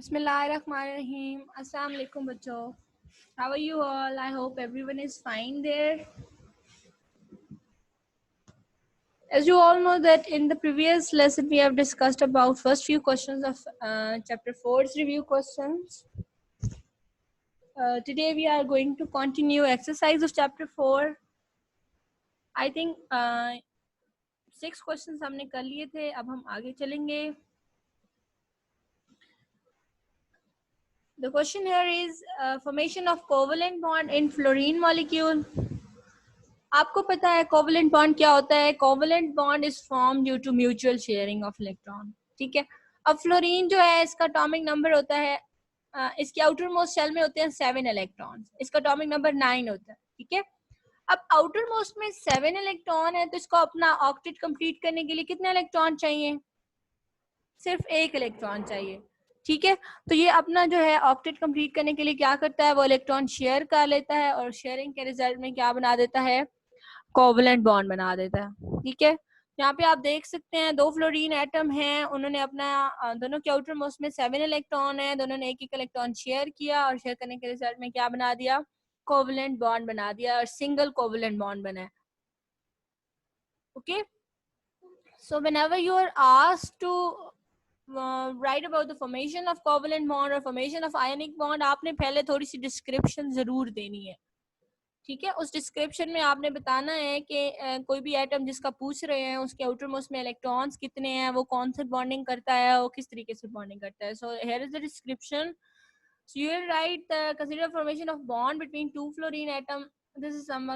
Bismillahirrahmanirrahim. Assalamu alaikum bachcho. How are you all? I hope everyone is fine there. As you all know that in the previous lesson we have discussed about first few questions of chapter 4's review questions. Today we are going to continue exercise of chapter 4. I think 6 questions हमने कर लिए थे, अब हम आगे चलेंगे. The question here is formation of covalent bond in fluorine molecule. आपको पता है कोवलेंट बॉन्ड क्या होता है? Covalent bond is form due to mutual sharing of electron. ठीक है. अब फ्लोरीन जो है इसका एटॉमिक नंबर होता है, इसके आउटर मोस्ट शेल में होते हैं 7 इलेक्ट्रॉन, इसका एटॉमिक नंबर 9 होता है. ठीक है. अब आउटर मोस्ट में 7 इलेक्ट्रॉन है तो इसको अपना ऑक्टेट कंप्लीट करने के लिए कितने इलेक्ट्रॉन चाहिए? सिर्फ 1 इलेक्ट्रॉन चाहिए. ठीक है. तो ये अपना जो है ऑक्टेट कंप्लीट करने के लिए क्या करता है, वो इलेक्ट्रॉन शेयर कर लेता है और शेयरिंग के रिजल्ट में क्या बना देता है? कोवलेंट बॉन्ड बना देता है. ठीक है. यहाँ पे आप देख सकते हैं 2 फ्लोरीन एटम हैं, उन्होंने अपना दोनों के आउटर मोस्ट में 7 इलेक्ट्रॉन है, दोनों ने एक इलेक्ट्रॉन शेयर किया और शेयर करने के रिजल्ट में क्या बना दिया? कोवलेंट बॉन्ड बना दिया और सिंगल कोवलेंट बॉन्ड बना है. Okay. So whenever you are asked to write about the formation of covalent bond or formation of ionic bond, आपने पहले थोड़ी सी डिस्क्रिप्शन जरूर देनी है. ठीक है. उस डिस्क्रिप्शन में आपने बताना है कि कोई भी एटम जिसका पूछ रहे हैं उसके आउटर मोस्ट में इलेक्ट्रॉन्स कितने हैं, वो कौन से बॉन्डिंग करता है, वो किस तरीके से बॉन्डिंग करता है. So here is the description. So you will write consider formation of bond between 2 fluorine atom. This is some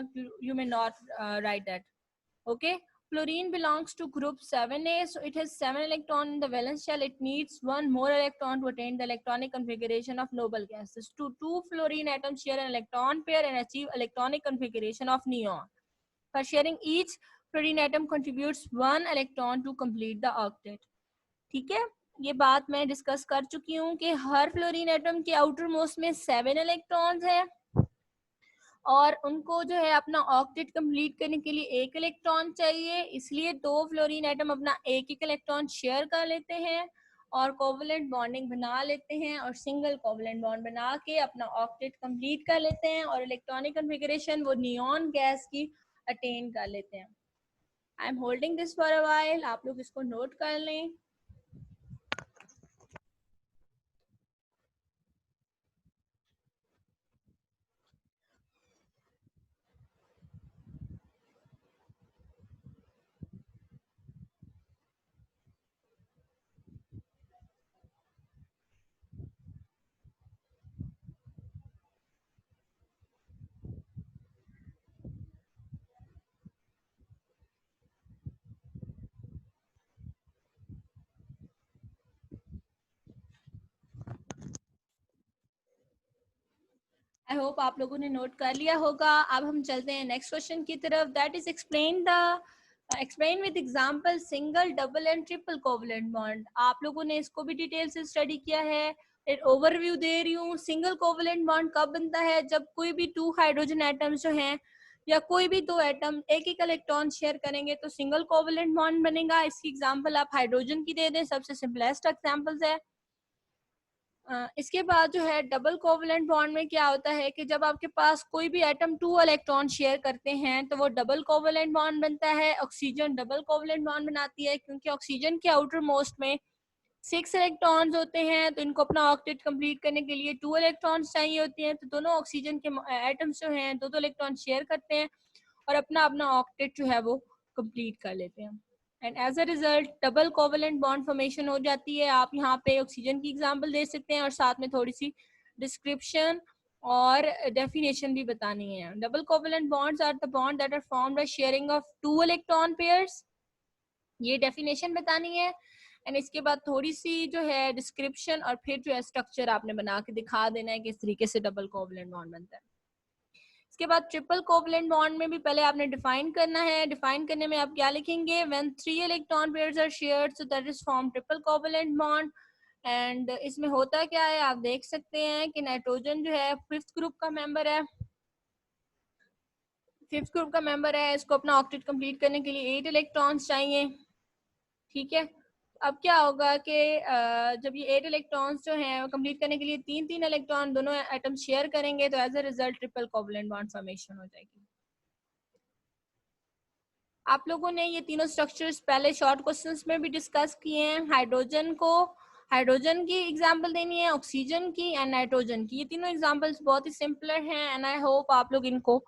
you may not write that. Okay. Fluorine belongs to group 7a, so it has 7 electrons in the valence shell. It needs 1 more electron to attain the electronic configuration of noble gases. Two fluorine atoms share an electron pair and achieve electronic configuration of neon. For sharing, each fluorine atom contributes 1 electron to complete the octet. ठीक है. ये बात मैं discuss कर चुकी हूँ कि हर fluorine atom के आउटर मोस्ट में 7 इलेक्ट्रॉन्स है और उनको जो है अपना ऑक्टेट कंप्लीट करने के लिए 1 इलेक्ट्रॉन चाहिए, इसलिए 2 फ्लोरीन एटम अपना एक इलेक्ट्रॉन शेयर कर लेते हैं और कोवलेंट बॉन्डिंग बना लेते हैं और सिंगल कोवलेंट बॉन्ड बना के अपना ऑक्टेट कंप्लीट कर लेते हैं और इलेक्ट्रॉनिक कॉन्फ़िगरेशन वो नियॉन गैस की अटेन कर लेते हैं. I am holding this for a while, आप लोग इसको नोट कर लें. आई होप आप लोगों ने नोट कर लिया होगा. अब हम चलते हैं नेक्स्ट क्वेश्चन की तरफ. That is explain with example single, double and triple covalent bond. आप लोगों ने इसको भी डिटेल से स्टडी किया है. एक ओवरव्यू दे रही हूँ. सिंगल कोवलेंट बॉन्ड कब बनता है? जब कोई भी 2 हाइड्रोजन एटम्स जो हैं या कोई भी 2 एटम एक इलेक्ट्रॉन शेयर करेंगे तो सिंगल कोवलेंट बॉन्ड बनेगा. इसकी एग्जांपल आप हाइड्रोजन की दे दें, सबसे सिंपलेस्ट एग्जांपल्स है. इसके बाद जो है डबल कोवलेंट बॉन्ड में क्या होता है कि जब आपके पास कोई भी एटम 2 इलेक्ट्रॉन शेयर करते हैं तो वो डबल कोवलेंट बॉन्ड बनता है. ऑक्सीजन डबल कोवलेंट बॉन्ड बनाती है क्योंकि ऑक्सीजन के आउटर मोस्ट में 6 इलेक्ट्रॉन्स होते हैं, तो इनको अपना ऑक्टेट कंप्लीट करने के लिए 2 इलेक्ट्रॉन्स चाहिए होते हैं. तो दोनों ऑक्सीजन के एटम्स जो हैं 2 इलेक्ट्रॉन शेयर करते हैं और अपना अपना ऑक्टेट जो है वो कंप्लीट कर लेते हैं. And as a result double covalent bond formation हो जाती है. आप यहाँ पे ऑक्सीजन की एग्जांपल दे सकते हैं और साथ में थोड़ी सी डिस्क्रिप्शन और डेफिनेशन भी बतानी है. Double covalent bonds are the bond that are formed by sharing of 2 electron pairs. ये डेफिनेशन बतानी है. एंड इसके बाद थोड़ी सी जो है डिस्क्रिप्शन और फिर जो है स्ट्रक्चर आपने बना के दिखा देना है कि इस तरीके से डबल कोवलेंट बॉन्ड बनता है. इसके बाद ट्रिपल कोवलेंट बॉन्ड में भी पहले आपने डिफाइन करना है. डिफाइन करने में आप क्या लिखेंगे? When 3 electron pairs are shared so that is form triple covalent bond. And इसमें होता क्या है आप देख सकते हैं कि नाइट्रोजन जो है 5th ग्रुप का मेंबर है. 5th ग्रुप का मेंबर है, इसको अपना ऑक्टेट कंप्लीट करने के लिए 8 इलेक्ट्रॉन्स चाहिए. ठीक है. अब क्या होगा कि जब ये 8 इलेक्ट्रॉन्स जो हैं कंप्लीट करने के लिए 3 इलेक्ट्रॉन दोनों एटम शेयर करेंगे, तो as a result triple covalent bond formation हो जाएगी। आप लोगों ने ये तीनों स्ट्रक्चर्स पहले शॉर्ट क्वेश्चंस में भी डिस्कस किए हैं। हाइड्रोजन की एग्जांपल देनी है, ऑक्सीजन की एंड नाइट्रोजन की। ये तीनों एग्जांपल्स बहुत ही सिंपलर हैं एंड आई होप आप लोग इनको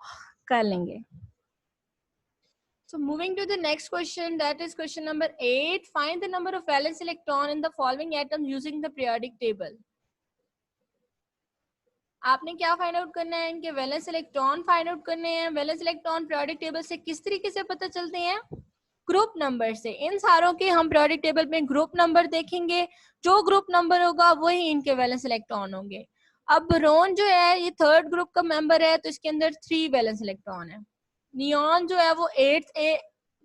कर लेंगे। So moving to the next question, that is question number 8. Find the number of valence electron in the following atoms using the periodic table. आपने क्या फाइंड आउट करना है? इनके वैलेंस इलेक्ट्रॉन फाइंड आउट करने हैं। वैलेंस इलेक्ट्रॉन पीरियोडिक टेबल से किस तरीके से पता चलते हैं? ग्रुप नंबर से। इन सारों के हम पीरियोडिक टेबल में ग्रुप नंबर देखेंगे, जो ग्रुप नंबर होगा वही इनके वैलेंस इलेक्ट्रॉन होंगे। अब बोरोन जो है ये थर्ड ग्रुप का मेंबर है, तो इसके अंदर 3 वैलेंस इलेक्ट्रॉन है। नियॉन जो है वो 8th ए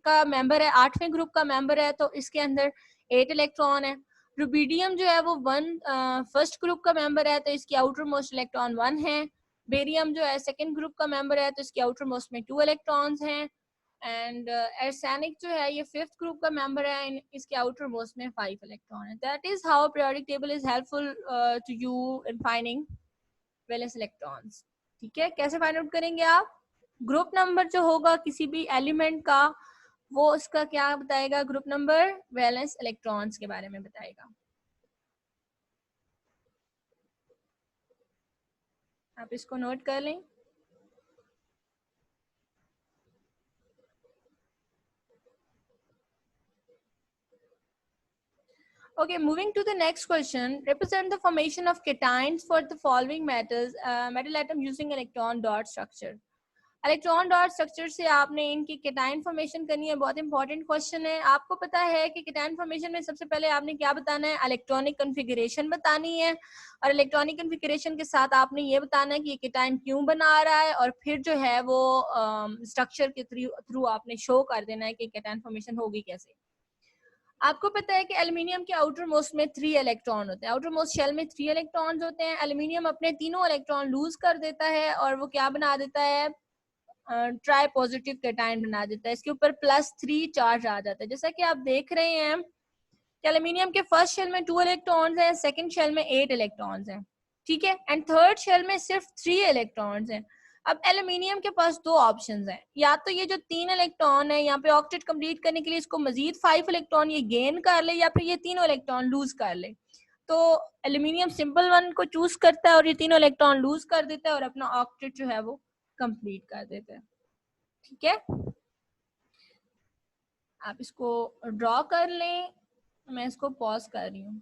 का मेंबर है, 8वें ग्रुप का मेंबर है, तो इसके अंदर 8 इलेक्ट्रॉन है। रुबीडियम जो है वो फर्स्ट ग्रुप का मेंबर है, तो इसकी आउटर मोस्ट इलेक्ट्रॉन 1 है। बेरियम जो है सेकंड ग्रुप का मेंबर है, तो इसकी आउटर मोस्ट में 2 इलेक्ट्रॉन्स हैं। एंड एर्सेनिक जो है ये 5th ग्रुप का मेंबर है, इसके आउटर मोस्ट में 5 इलेक्ट्रॉन है। That is how periodic table is helpful to you in finding valence electrons. ठीक है, कैसे फाइंड आउट करेंगे आप? ग्रुप नंबर जो होगा किसी भी एलिमेंट का, वो उसका क्या बताएगा? ग्रुप नंबर वैलेंस इलेक्ट्रॉन्स के बारे में बताएगा। आप इसको नोट कर लें। Okay, moving to the next question. Represent the formation of cations for the following metals, metal atom using electron dot structure. Electron dot structure से आपने इनकी केटाइन फॉर्मेशन करनी है। बहुत इंपॉर्टेंट क्वेश्चन है। आपको पता है कि केटाइन फॉर्मेशन में सबसे पहले आपने क्या बताना है? इलेक्ट्रॉनिक कॉन्फ़िगरेशन बतानी है, और इलेक्ट्रॉनिक कॉन्फ़िगरेशन के साथ आपने ये बताना है कि ये केटाइन क्यों बना रहा है, और फिर जो है वो स्ट्रक्चर के थ्रू आपने शो कर देना है कि केटाइन फॉर्मेशन होगी कैसे। आपको पता है कि एल्यूमिनियम के आउटर मोस्ट में 3 इलेक्ट्रॉन होते हैं। आउटर मोस्ट शेल में 3 इलेक्ट्रॉन्स होते हैं। एल्यूमिनियम अपने तीनों इलेक्ट्रॉन लूज कर देता है और वो क्या बना देता है? ट्राई पॉजिटिव कैटायन बना देता है। इसके ऊपर +3 चार्ज आ जाता है। जैसा कि आप देख रहे हैं कि एल्यूमिनियम के फर्स्ट शेल में 2 इलेक्ट्रॉन्स हैं, सेकंड शेल में 8 इलेक्ट्रॉन्स हैं, ठीक है, एंड थर्ड शेल में सिर्फ 3 इलेक्ट्रॉन्स हैं। अब एल्यूमिनियम के पास 2 ऑप्शंस हैं, या तो ये जो 3 इलेक्ट्रॉन है यहाँ पे ऑक्टेट कंप्लीट करने के लिए इसको मजीद 5 इलेक्ट्रॉन ये गेन कर ले, या फिर ये तीनों इलेक्ट्रॉन लूज कर ले। तो एल्यूमिनियम सिंपल वन को चूज करता है और ये तीनों इलेक्ट्रॉन लूज कर देता है और अपना ऑक्टेट जो है वो कंप्लीट कर देता है। ठीक है, आप इसको ड्रॉ कर लें। मैं इसको पॉज कर रही हूँ।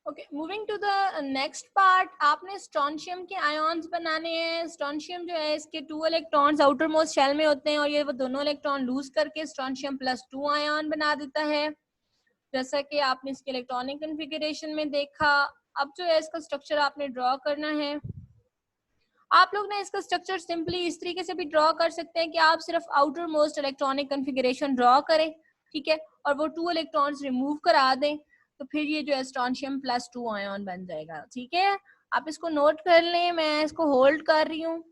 Okay, moving to the next part. आपने स्ट्रोंशियम के आयॉन्स बनाने हैं। स्ट्रोंशियम जो है इसके 2 इलेक्ट्रॉन्स आउटर मोस्ट शेल में होते हैं और ये वो दोनों इलेक्ट्रॉन लूज करके स्ट्रोंशियम +2 आयॉन बना देता है, जैसा कि आपने इसके इलेक्ट्रॉनिक कॉन्फ़िगरेशन में देखा। अब जो है इसका स्ट्रक्चर आपने ड्रॉ करना है। आप लोग ने इसका स्ट्रक्चर सिंपली इस तरीके से भी ड्रॉ कर सकते हैं कि आप सिर्फ outer most electronic configuration draw करें, ठीक है, और वो 2 इलेक्ट्रॉन्स रिमूव करा दें, तो फिर ये जो है स्ट्रोंशियम +2 आयन बन जाएगा। ठीक है, आप इसको नोट कर लें। मैं इसको होल्ड कर रही हूँ।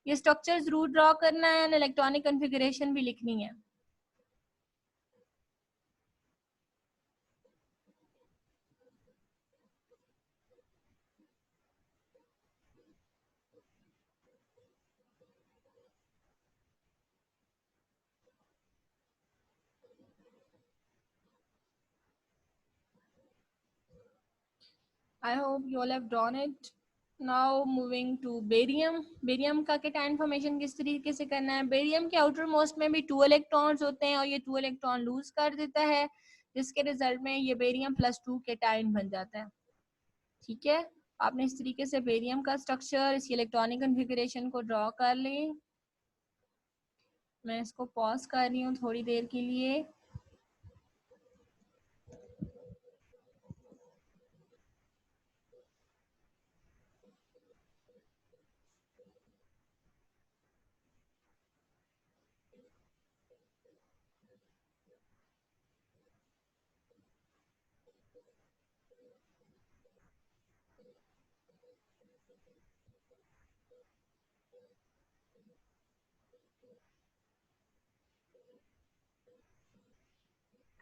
ये स्ट्रक्चर जरूर ड्रॉ करना है, इलेक्ट्रॉनिक कॉन्फ़िगरेशन भी लिखनी है। I hope you all have drawn it. Now moving to barium. Barium का केटाइन फॉर्मेशन किस तरीके से करना है? बेरियम के आउटर मोस्ट में भी 2 इलेक्ट्रॉन्स होते हैं और ये 2 इलेक्ट्रॉन लूज कर देता है, जिसके रिजल्ट में ये बेरियम +2 केटाइन बन जाता है। ठीक है, आपने इस तरीके से बेरियम का स्ट्रक्चर, इसकी इलेक्ट्रॉनिक कॉन्फ़िगरेशन को ड्रॉ कर लें। मैं इसको पॉज कर रही हूँ थोड़ी देर के लिए।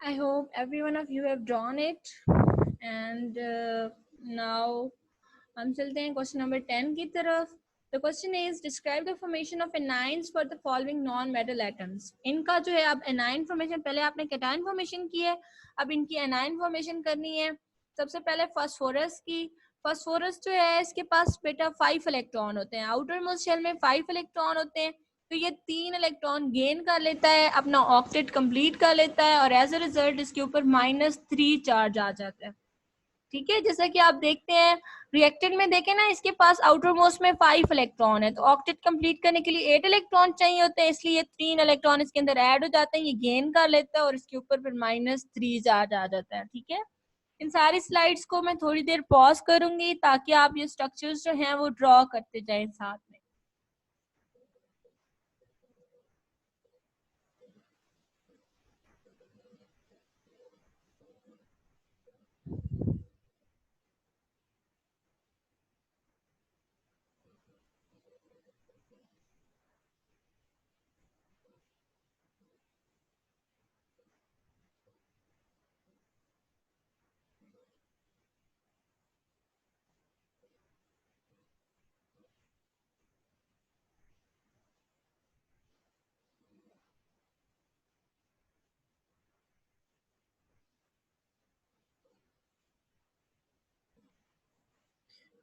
I hope every one of you have drawn it. And now हम चलते हैं क्वेश्चन नंबर 10 की तरफ. The question is describe the formation of anions for the following non-metal atoms. इनका जो है अब anion formation, पहले आपने cation formation की है, अब इनकी anion formation करनी है. सबसे पहले फास्फोरस की. फास्फोरस जो है इसके पास बेटा 5 इलेक्ट्रॉन होते हैं. आउटर मोस्ट शेल में 5 इलेक्ट्रॉन होते हैं. तो ये 3 इलेक्ट्रॉन गेन कर लेता है, अपना ऑक्टेट कंप्लीट कर लेता है और एज अ रिजल्ट इसके ऊपर -3 चार्ज आ जाता है. ठीक है, जैसा कि आप देखते हैं रिएक्टेंट में देखें ना, इसके पास आउटर मोस्ट में 5 इलेक्ट्रॉन है, तो ऑक्टेट कंप्लीट करने के लिए 8 इलेक्ट्रॉन चाहिए होते हैं, इसलिए 3 इलेक्ट्रॉन इसके अंदर ऐड हो जाते हैं, ये गेन कर लेता है और इसके ऊपर फिर -3 चार्ज आ जाता है. ठीक है, इन सारी स्लाइड्स को मैं थोड़ी देर पॉज करूंगी ताकि आप ये स्ट्रक्चर्स जो हैं वो ड्रॉ करते जाएं साथ में.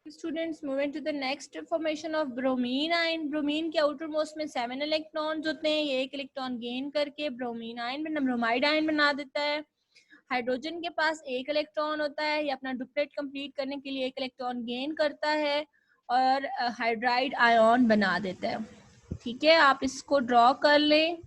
Students, moving to the next formation of bromine ion. Bromine के आउटर मोस्ट में 7 इलेक्ट्रॉन्स होते हैं, ये 1 इलेक्ट्रॉन गेन करके ब्रोमीन आयन में ब्रोमाइड आयन बना देता है. हाइड्रोजन के पास 1 इलेक्ट्रॉन होता है, ये अपना डुप्लेट कंप्लीट करने के लिए 1 इलेक्ट्रॉन गेन करता है और हाइड्राइड आयन बना देता है. ठीक है, आप इसको ड्रॉ कर लें.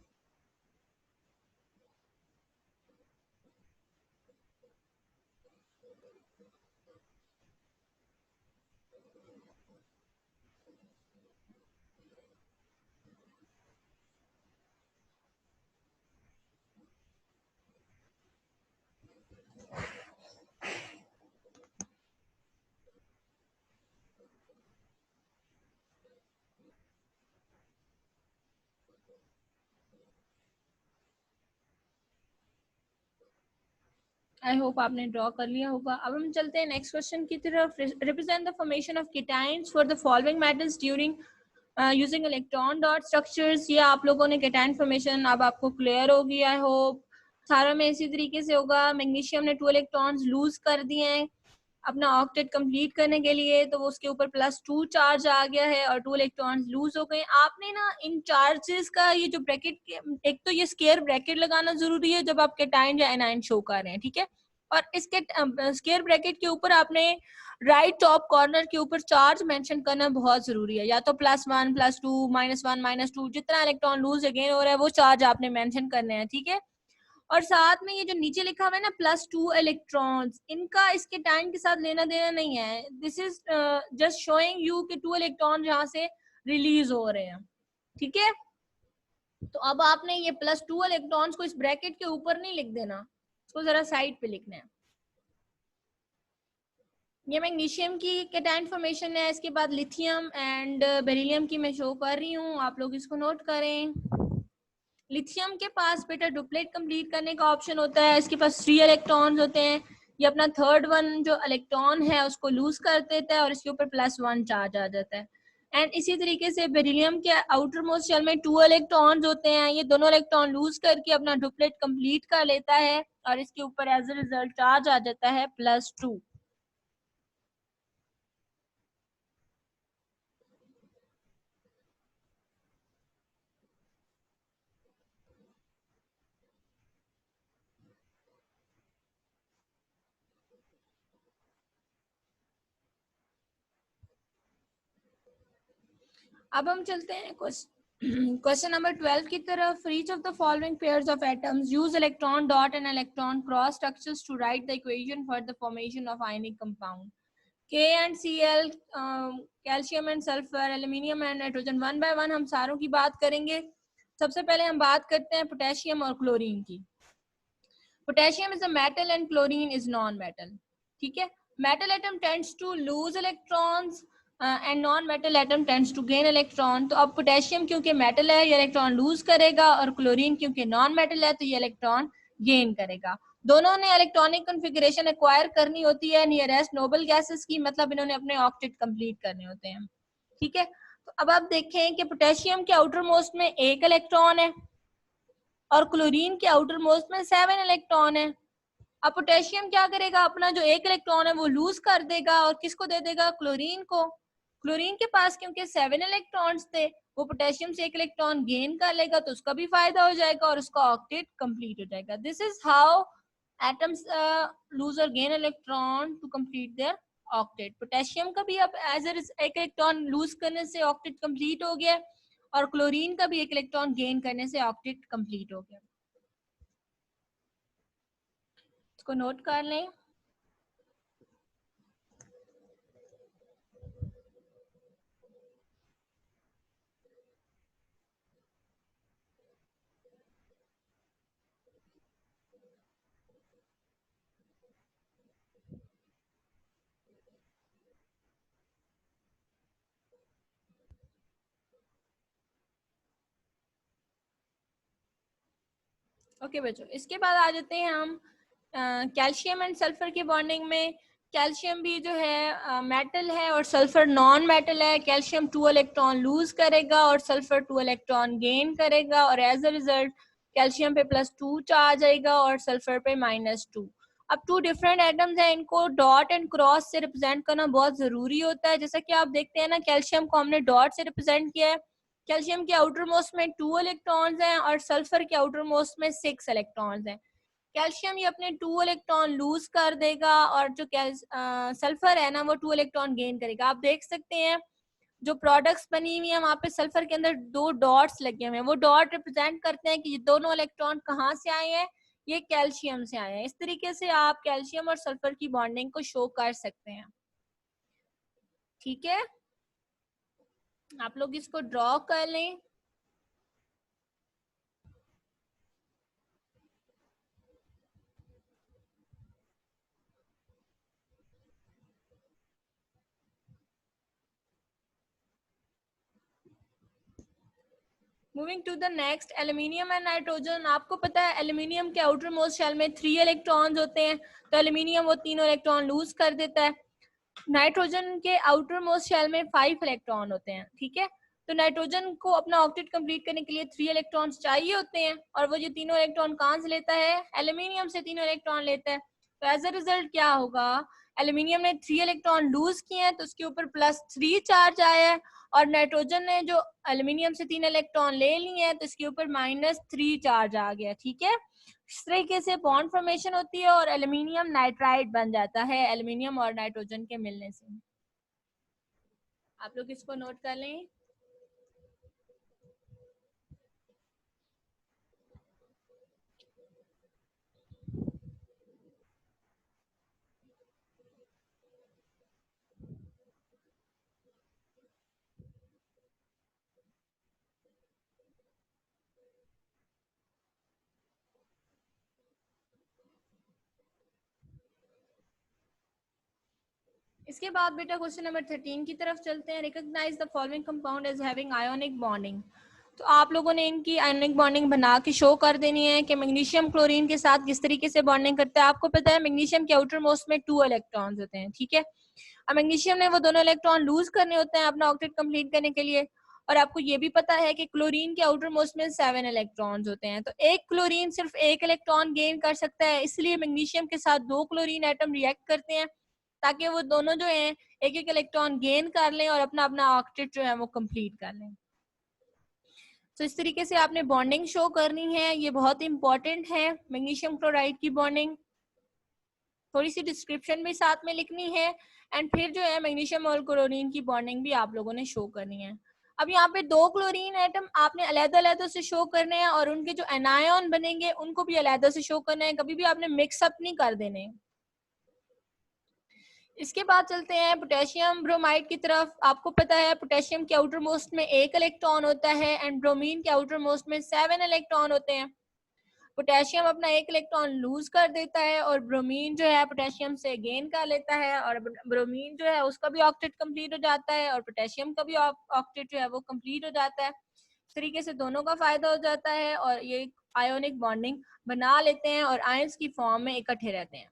आई होप आपने ड्रॉ कर लिया होगा. अब हम चलते हैं नेक्स्ट क्वेश्चन की तरफ. Represent the formation of cations for the following metals during using electron dot structures. ये आप लोगों ने केटाइन फॉर्मेशन अब आपको क्लियर होगी आई होप. सारा में इसी तरीके से होगा. मैग्नीशियम ने 2 इलेक्ट्रॉन्स लूज कर दिए हैं अपना ऑक्टेट कंप्लीट करने के लिए, तो वो उसके ऊपर +2 चार्ज आ गया है और 2 इलेक्ट्रॉन्स लूज हो गए. आपने ना इन चार्जेस का ये जो ब्रैकेट, एक तो ये स्क्वायर ब्रैकेट लगाना जरूरी है जब आप केटाइन या एनाइन शो कर रहे हैं. ठीक है, और इसके स्क्वायर ब्रैकेट के ऊपर आपने राइट टॉप कॉर्नर के ऊपर चार्ज मेंशन करना बहुत जरूरी है, या तो +1 +2 -1 -2 जितना इलेक्ट्रॉन लूज अगेन हो रहा है वो चार्ज आपने मेंशन करने हैं. ठीक है, और साथ में ये जो नीचे लिखा हुआ है ना +2 इलेक्ट्रॉन्स, इनका इसके टाइम के साथ लेना देना नहीं है. This is just showing you कि 2 इलेक्ट्रॉन यहाँ से रिलीज हो रहे हैं. ठीक है, तो अब आपने ये +2 इलेक्ट्रॉन्स को इस ब्रैकेट के ऊपर नहीं लिख देना, इसको जरा साइड पे लिखना है. ये मैग्नीशियम की केटाइन फॉर्मेशन है, इसके बाद लिथियम एंड बेरिलियम की मैं शो कर रही हूँ, आप लोग इसको नोट करें. लिथियम के पास बेटा डुप्लेट कंप्लीट करने का ऑप्शन होता है, इसके पास 3 इलेक्ट्रॉन्स होते हैं, ये अपना थर्ड वन जो इलेक्ट्रॉन है उसको लूज कर देता है और इसके ऊपर +1 चार्ज आ जाता है. एंड इसी तरीके से बेरिलियम के आउटर मोस्ट शेल में 2 इलेक्ट्रॉन्स होते हैं, ये दोनों इलेक्ट्रॉन लूज करके अपना डुप्लेट कंप्लीट कर लेता है और इसके ऊपर एज अ रिजल्ट चार्ज आ जाता है +2. अब हम चलते हैं क्वेश्चन नंबर 12 की तरफ. For each of the following pairs of atoms, use electron dot and electron cross structures to write the equation for the formation of ionic compound. K and Cl, calcium and sulphur, aluminium and nitrogen, one by one हम सारों की बात करेंगे. सबसे पहले हम बात करते हैं पोटेशियम और क्लोरीन की. Potassium is a metal and chlorine is non metal. ठीक है, metal atom tends to lose electrons and non metal atom tends to gain electron. तो अब पोटेशियम क्योंकि मेटल है ये इलेक्ट्रॉन लूज करेगा और क्लोरीन क्योंकि नॉन मेटल है तो ये इलेक्ट्रॉन गेन करेगा। दोनों ने इलेक्ट्रॉनिक कॉन्फ़िगरेशन एक्वायर करनी होती है नियरेस्ट नोबल गैसेस की, मतलब इन्होंने अपने ऑक्टेट कंप्लीट करने होते हैं। ठीक है, तो अब आप देखें कि पोटेशियम के आउटर मोस्ट में 1 इलेक्ट्रॉन है और क्लोरीन के आउटर मोस्ट में 7 इलेक्ट्रॉन है। अब पोटेशियम क्या करेगा, अपना जो 1 इलेक्ट्रॉन है वो लूज कर देगा और किसको दे देगा, क्लोरीन को। क्लोरीन के पास क्योंकि 7 इलेक्ट्रॉन्स थे, वो पोटेशियम से 1 इलेक्ट्रॉन गेन कर लेगा तो उसका भी फायदा हो जाएगा और उसका ऑक्टेट कंप्लीट हो जाएगा। This is how atoms lose और gain electron to complete their octet. Potassium का भी अब एज ए 1 इलेक्ट्रॉन लूज करने से ऑक्टेट कंप्लीट हो गया और क्लोरीन का भी 1 इलेक्ट्रॉन गेन करने से ऑक्टेट कंप्लीट हो गया। इसको नोट कर लें। ओके बच्चों, इसके बाद आ जाते हैं हम कैल्शियम एंड सल्फर की बॉन्डिंग में। कैल्शियम भी जो है मेटल है और सल्फर नॉन मेटल है। कैल्शियम 2 इलेक्ट्रॉन लूज करेगा और सल्फर 2 इलेक्ट्रॉन गेन करेगा और एज अ रिजल्ट कैल्शियम पे +2 चार्ज आएगा और सल्फर पे -2। अब 2 डिफरेंट एटम्स हैं, इनको डॉट एंड क्रॉस से रिप्रेजेंट करना बहुत जरूरी होता है। जैसा कि आप देखते हैं ना, कैल्शियम को हमने डॉट से रिप्रेजेंट किया है। कैल्शियम के आउटर मोस्ट में 2 इलेक्ट्रॉन्स हैं और सल्फर के आउटर मोस्ट में 6 इलेक्ट्रॉन्स हैं। कैल्शियम ये अपने 2 इलेक्ट्रॉन लूज कर देगा और जो सल्फर है ना वो 2 इलेक्ट्रॉन गेन करेगा। आप देख सकते हैं जो प्रोडक्ट्स बनी हुई है वहां पे सल्फर के अंदर 2 डॉट्स लगे हुए हैं, वो डॉट रिप्रेजेंट करते हैं कि ये दोनों इलेक्ट्रॉन कहाँ से आए हैं, ये कैल्शियम से आए हैं। इस तरीके से आप कैल्शियम और सल्फर की बॉन्डिंग को शो कर सकते हैं। ठीक है, आप लोग इसको ड्रॉ कर लें। Moving to the next, aluminium and nitrogen. आपको पता है एल्यूमिनियम के आउटर मोस्ट शेल में 3 इलेक्ट्रॉन्स होते हैं, तो एल्यूमिनियम वो तीनों इलेक्ट्रॉन लूज कर देता है। नाइट्रोजन के आउटर मोस्ट शेल में 5 इलेक्ट्रॉन होते हैं। ठीक है, तो नाइट्रोजन को अपना ऑक्टेट कंप्लीट करने के लिए 3 इलेक्ट्रॉन्स चाहिए होते हैं और वो जो तीनों इलेक्ट्रॉन कहाँ से लेता है, एल्यूमिनियम से तीनों इलेक्ट्रॉन लेता है। तो एज अ रिजल्ट क्या होगा, एल्यूमिनियम ने 3 इलेक्ट्रॉन लूज किए हैं तो उसके ऊपर +3 चार्ज आया है और नाइट्रोजन ने जो एल्यूमिनियम से 3 इलेक्ट्रॉन ले लिए हैं तो इसके ऊपर -3 चार्ज आ गया। ठीक है, इस तरीके से बॉन्ड फॉर्मेशन होती है और एल्यूमिनियम नाइट्राइड बन जाता है एल्यूमिनियम और नाइट्रोजन के मिलने से। आप लोग इसको नोट कर लें। इसके बाद बेटा क्वेश्चन नंबर 13 की तरफ चलते हैं। Recognise the following compound as having ionic bonding. तो आप लोगों ने इनकी आयोनिक बॉन्डिंग बना के शो कर देनी है कि मैग्नीशियम क्लोरीन के साथ किस तरीके से बॉन्डिंग करता है। आपको पता है मैग्नीशियम के आउटर मोस्ट में 2 इलेक्ट्रॉन्स होते हैं। ठीक है, अब मैग्नीशियम ने वो दोनों इलेक्ट्रॉन लूज करने होते हैं अपना ऑक्टेट कंप्लीट करने के लिए। और आपको ये भी पता है कि क्लोरीन के आउटर मोस्ट में 7 इलेक्ट्रॉन्स होते हैं, तो एक क्लोरीन सिर्फ 1 इलेक्ट्रॉन गेन कर सकता है, इसलिए मैग्नीशियम के साथ 2 क्लोरीन एटम रिएक्ट करते हैं ताकि वो दोनों जो हैं 1-1 इलेक्ट्रॉन गेन कर लें और अपना अपना ऑक्टेट जो है वो कंप्लीट कर लें। तो इस तरीके से आपने बॉन्डिंग शो करनी है, ये बहुत इंपॉर्टेंट है मैग्नीशियम क्लोराइड की बॉन्डिंग। थोड़ी सी डिस्क्रिप्शन भी साथ में लिखनी है एंड फिर जो है मैग्नीशियम और क्लोरीन की बॉन्डिंग भी आप लोगों ने शो करनी है। अब यहाँ पे 2 क्लोरीन एटम आपने अलग-अलग से शो करने हैं और उनके जो एनायन बनेंगे उनको भी अलग से शो करना है, कभी भी आपने मिक्सअप नहीं कर देने। इसके बाद चलते हैं पोटेशियम ब्रोमाइड की तरफ। आपको पता है पोटेशियम के आउटर मोस्ट में 1 इलेक्ट्रॉन होता है एंड ब्रोमीन के आउटर मोस्ट में 7 इलेक्ट्रॉन होते हैं। पोटेशियम अपना 1 इलेक्ट्रॉन लूज कर देता है और ब्रोमीन जो है पोटेशियम से गेन कर लेता है और ब्रोमीन जो है उसका भी ऑक्टेट कंप्लीट हो जाता है और पोटेशियम का भी ऑक्टेट जो है वो कंप्लीट हो जाता है। इस तरीके से दोनों का फायदा हो जाता है और ये आयोनिक बॉन्डिंग बना लेते हैं और आयंस की फॉर्म में इकट्ठे रहते हैं।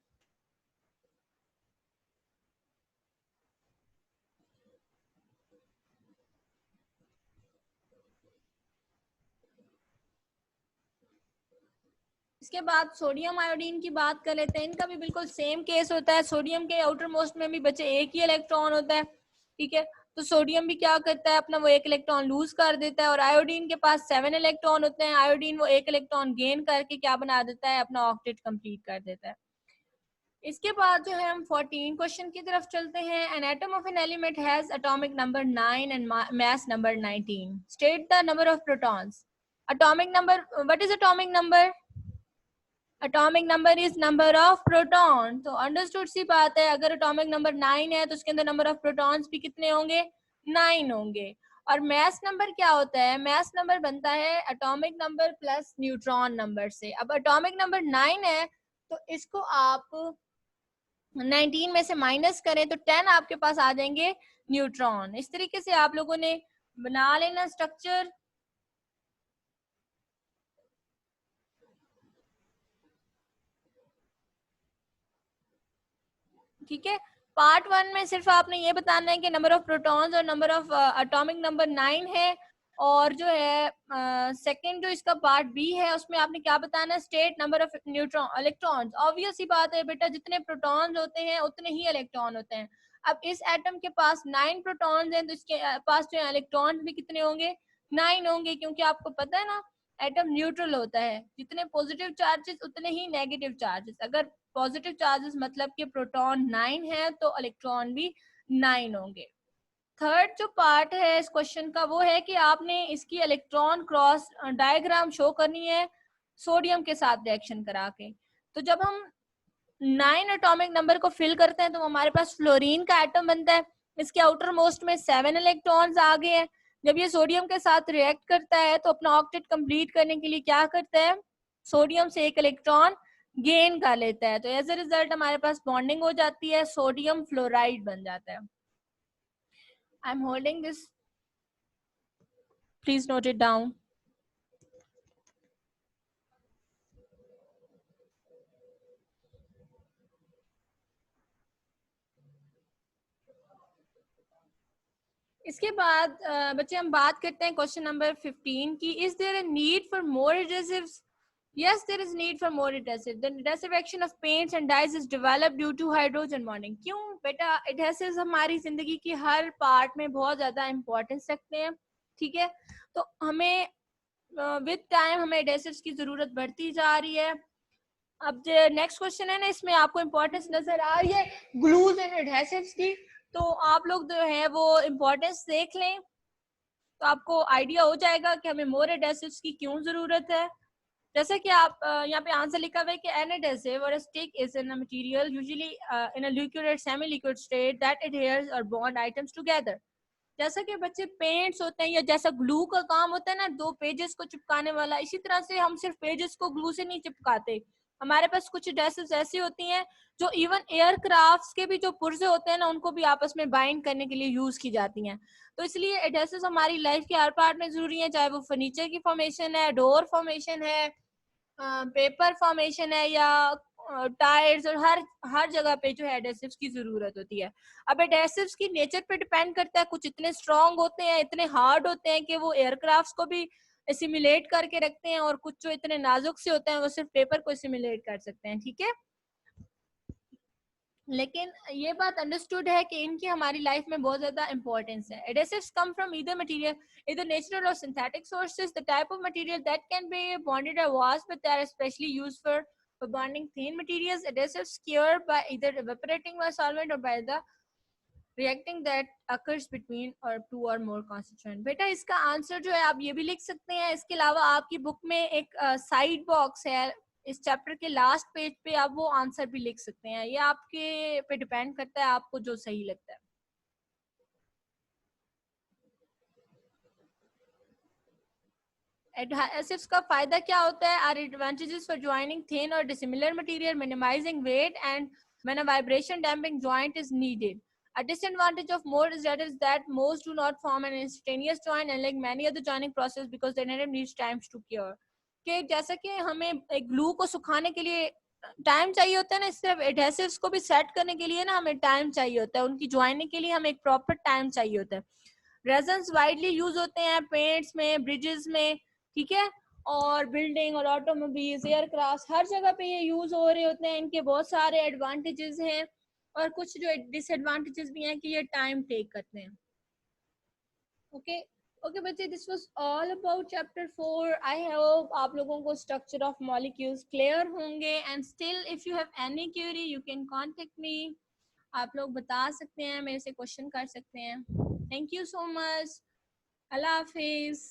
इसके बाद सोडियम आयोडीन की बात कर लेते हैं। इनका भी बिल्कुल सेम केस होता है। सोडियम के आउटर मोस्ट में भी बचे एक ही इलेक्ट्रॉन होता है, ठीक है। तो सोडियम भी क्या करता है, अपना वो एक इलेक्ट्रॉन लूज कर देता है और आयोडीन के पास 7 इलेक्ट्रॉन होते हैं। आयोडीन वो एक इलेक्ट्रॉन गेन करके क्या बना देता है, अपना ऑक्टेट कंप्लीट कर देता है। इसके बाद जो है हम 14 क्वेश्चन की तरफ चलते हैं। An atom of an element has atomic number 9 and mass number 19। State the number of protons. Atomic number, what is atomic number? Atomic number is number of proton. तो अंडरस्टूड सी बात है, अगर एटॉमिक नंबर 9 है तो उसके अंदर number of protons भी कितने होंगे, 9 होंगे। और मास नंबर क्या होता है, मास नंबर बनता है atomic number plus neutron number से। अब एटॉमिक नंबर 9 है तो इसको आप 19 में से माइनस करें तो 10 आपके पास आ जाएंगे न्यूट्रॉन। इस तरीके से आप लोगों ने बना लेना स्ट्रक्चर। ठीक है, पार्ट 1 में सिर्फ आपने ये बताना है कि नंबर ऑफ प्रोटॉन्स और नंबर ऑफ एटॉमिक नंबर 9 है। और जो है सेकंड जो इसका पार्ट बी है उसमें आपने क्या बताना है, state number of neutron electrons. Obvious ही बात है बेटा, जितने प्रोटॉन्स होते हैं उतने ही इलेक्ट्रॉन होते हैं। अब इस एटम के पास 9 प्रोटॉन्स हैं तो इसके पास जो है इलेक्ट्रॉन्स भी कितने होंगे, 9 होंगे। क्योंकि आपको पता है ना, एटम न्यूट्रल होता है, जितने पॉजिटिव चार्जेस उतने ही नेगेटिव चार्जेस। अगर पॉजिटिव चार्जेस मतलब कि प्रोटॉन 9 है तो इलेक्ट्रॉन भी 9 होंगे। थर्ड जो पार्ट है इस क्वेश्चन का वो है कि आपने इसकी इलेक्ट्रॉन क्रॉस डायग्राम शो करनी है सोडियम के साथ रिएक्शन करा के। तो जब हम 9 एटॉमिक नंबर को फिल करते हैं तो हमारे पास फ्लोरीन का एटम बनता है। इसके आउटर मोस्ट में 7 इलेक्ट्रॉन्स आ गए हैं। जब ये सोडियम के साथ रिएक्ट करता है तो अपना ऑक्टेट कंप्लीट करने के लिए क्या करता है, सोडियम से एक इलेक्ट्रॉन गेन कर लेता है। तो एज ए रिजल्ट हमारे पास बॉन्डिंग हो जाती है, सोडियम फ्लोराइड बन जाता है। I am holding this, please note it down. इसके बाद बच्चे हम बात करते हैं क्वेश्चन नंबर 15 की। Is there a need for more adhesives? Yes, there is need for more adhesive. The adhesive action of paints and dyes is developed due to hydrogen bonding. क्यों बेटा, adhesives हमारी जिंदगी की हर पार्ट में बहुत ज्यादा importance रखते हैं, ठीक है। तो हमें विद टाइम हमें adhesives की जरूरत बढ़ती जा रही है। अब जो नेक्स्ट क्वेश्चन है ना, इसमें आपको इंपॉर्टेंस नजर आ रही है ग्लूज एंड एडहेसिव्स की। तो आप लोग जो है वो इंपॉर्टेंस देख लें तो आपको आइडिया हो जाएगा कि हमें मोर एडहेसिव्स की क्यों जरूरत है। जैसे कि आप यहाँ पे आंसर लिखा हुआ है कि एन एडहेसिव और stick is in a material usually in a liquid और सेमी लिक्विड स्टेट दैट एडहेयर्स और बॉन्ड आइटम्स टुगेदर। जैसा कि बच्चे पेंट्स होते हैं या जैसा ग्लू का काम होता है ना, दो पेजेस को चिपकाने वाला, इसी तरह से हम सिर्फ पेजेस को ग्लू से नहीं चिपकाते। हमारे पास कुछ एडहेसिव्स ऐसी होती हैं जो इवन एयरक्राफ्ट्स के भी जो पुर्जे होते हैं ना, उनको भी आपस में बाइंड करने के लिए यूज की जाती हैं। तो इसलिए एडहेसिव्स हमारी लाइफ के हर पार्ट में जरूरी है, चाहे वो फर्नीचर की फॉर्मेशन है, डोर फॉर्मेशन है, पेपर फॉर्मेशन है, या टायर्स, और हर जगह पे जो है एडहेसिव्स की जरूरत होती है। अब एडहेसिव्स की नेचर पे डिपेंड करता है, कुछ इतने स्ट्रॉन्ग होते हैं, इतने हार्ड होते हैं कि वो एयरक्राफ्ट्स को भी सिमुलेट करके रखते हैं, और कुछ जो इतने नाजुक से होते हैं वो सिर्फ पेपर को सिमुलेट कर सकते हैं, ठीक है। लेकिन ये बात अंडरस्टूड है कि इनकी हमारी लाइफ में बहुत ज्यादा इंपॉर्टेंस है। Adhesives come from either material, either natural or synthetic sources. The type of material that can be bonded are vast, but they are especially used for bonding thin materials. Adhesives cure by either evaporating by solvent or by the reacting that occurs between or two or more constituent. बेटा इसका answer जो है आप ये भी लिख सकते हैं। इसके अलावा आपकी बुक में एक साइड बॉक्स है, इस चैप्टर के लास्ट पेज पे आप वो आंसर भी लिख सकते हैं। ये आपके पे डिपेंड करता है, आपको जो सही लगता है। एडहेसिव्स का फायदा क्या होता है? Are advantages for joining thin और dissimilar material, minimising weight, and when a vibration damping joint is needed. A disadvantage of more is that most do not form an instantaneous join, unlike many other joining process, because the adhesive needs time to cure. कि जैसा कि हमें एक glue को सुखाने के लिए time चाहिए होता है ना, इस तरह एडहेसिव्स को भी सेट करने के लिए ना हमें टाइम चाहिए होता है, उनकी ज्वाइनिंग के लिए हमें एक प्रॉपर टाइम चाहिए होता है. रेजन्स वाइडली यूज होते हैं पेंट्स में, ब्रिजेस में, ठीक है, और बिल्डिंग और ऑटोमोबाइल्स, एयरक्राफ्ट, हर जगह पे ये यूज हो रहे होते हैं. इनके बहुत सारे एडवांटेजेस हैं और कुछ जो डिसएडवांटेजेस भी हैं कि ये टाइम टेक करते हैं. ओके ओके बच्चे, this was all about chapter 4. I hope आप लोगों को स्ट्रक्चर ऑफ मॉलिक्यूल्स क्लियर होंगे. And still if you have any query you can contact me. आप लोग बता सकते हैं, मेरे से क्वेश्चन कर सकते हैं. Thank you so much. Allah Hafiz.